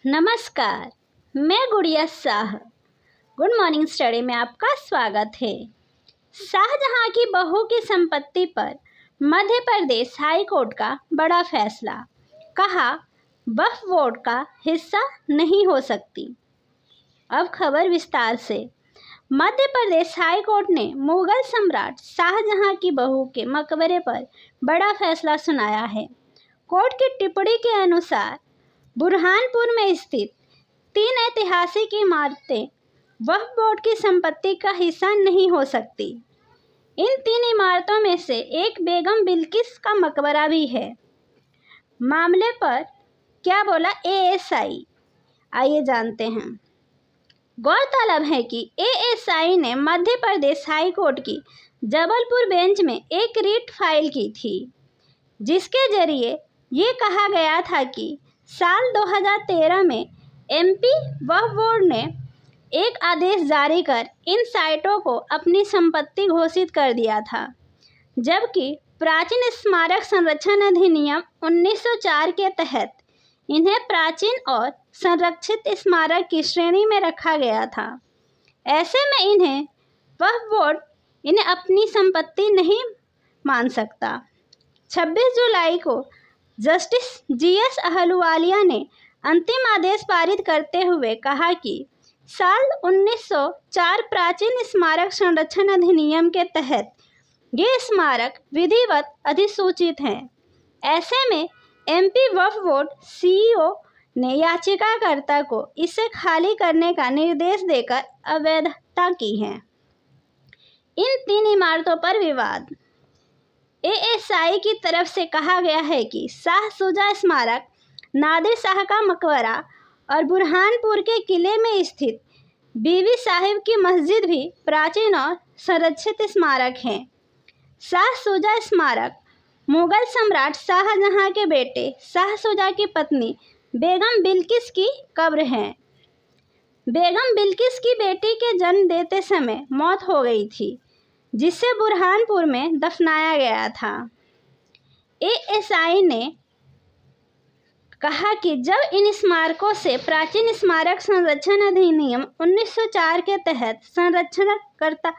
नमस्कार, मैं गुड़िया शाह। गुड मॉर्निंग स्टडी में आपका स्वागत है। शाहजहां की बहू की संपत्ति पर मध्य प्रदेश हाई कोर्ट का बड़ा फैसला, कहा वक्फ बोर्ड का हिस्सा नहीं हो सकती। अब खबर विस्तार से। मध्य प्रदेश हाई कोर्ट ने मुगल सम्राट शाहजहां की बहू के मकबरे पर बड़ा फैसला सुनाया है। कोर्ट की टिप्पणी के अनुसार बुरहानपुर में स्थित 3 ऐतिहासिक इमारतें वक्फ बोर्ड की संपत्ति का हिस्सा नहीं हो सकती। इन 3 इमारतों में से एक बेगम बिल्किस का मकबरा भी है। मामले पर क्या बोला एएसआई, आइए जानते हैं। गौरतलब है कि एएसआई ने मध्य प्रदेश हाई कोर्ट की जबलपुर बेंच में एक रिट फाइल की थी, जिसके जरिए ये कहा गया था कि साल 2013 में एमपी वक्फ बोर्ड ने एक आदेश जारी कर इन साइटों को अपनी संपत्ति घोषित कर दिया था, जबकि प्राचीन स्मारक संरक्षण अधिनियम 1904 के तहत इन्हें प्राचीन और संरक्षित स्मारक की श्रेणी में रखा गया था। ऐसे में इन्हें वक्फ बोर्ड इन्हें अपनी संपत्ति नहीं मान सकता। 26 जुलाई को जस्टिस जीएस अहलुवालिया ने अंतिम आदेश पारित करते हुए कहा कि साल 1904 प्राचीन स्मारक संरक्षण अधिनियम के तहत ये स्मारक विधिवत अधिसूचित हैं। ऐसे में एमपी वक्फ बोर्ड सीईओ ने याचिकाकर्ता को इसे खाली करने का निर्देश देकर अवैधता की है। इन 3 इमारतों पर विवाद। एएसआई की तरफ से कहा गया है कि शाह शुजा स्मारक, नादिर शाह का मकबरा और बुरहानपुर के किले में स्थित बीबी साहिब की मस्जिद भी प्राचीन और संरक्षित स्मारक हैं। शाह शुजा स्मारक मुगल सम्राट शाहजहां के बेटे शाह शुजा की पत्नी बेगम बिल्किस की कब्र है। बेगम बिल्किस की बेटी के जन्म देते समय मौत हो गई थी, जिसे बुरहानपुर में दफनाया गया था। एएसआई ने कहा कि जब इन स्मारकों से प्राचीन स्मारक संरक्षण अधिनियम 1904 के तहत संरक्षणकर्ता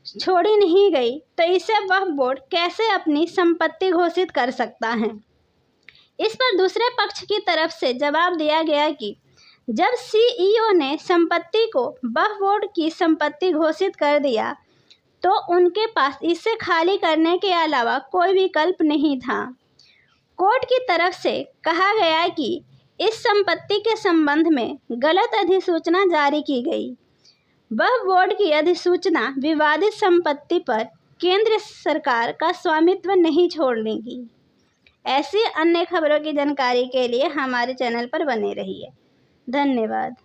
छोड़ी नहीं गई, तो इसे वक्फ बोर्ड कैसे अपनी संपत्ति घोषित कर सकता है। इस पर दूसरे पक्ष की तरफ से जवाब दिया गया कि जब सीईओ ने संपत्ति को वक्फ बोर्ड की संपत्ति घोषित कर दिया, तो उनके पास इसे खाली करने के अलावा कोई विकल्प नहीं था। कोर्ट की तरफ से कहा गया कि इस संपत्ति के संबंध में गलत अधिसूचना जारी की गई। वक्फ बोर्ड की अधिसूचना विवादित संपत्ति पर केंद्र सरकार का स्वामित्व नहीं छोड़ेगी। ऐसी अन्य खबरों की जानकारी के लिए हमारे चैनल पर बने रहिए। धन्यवाद।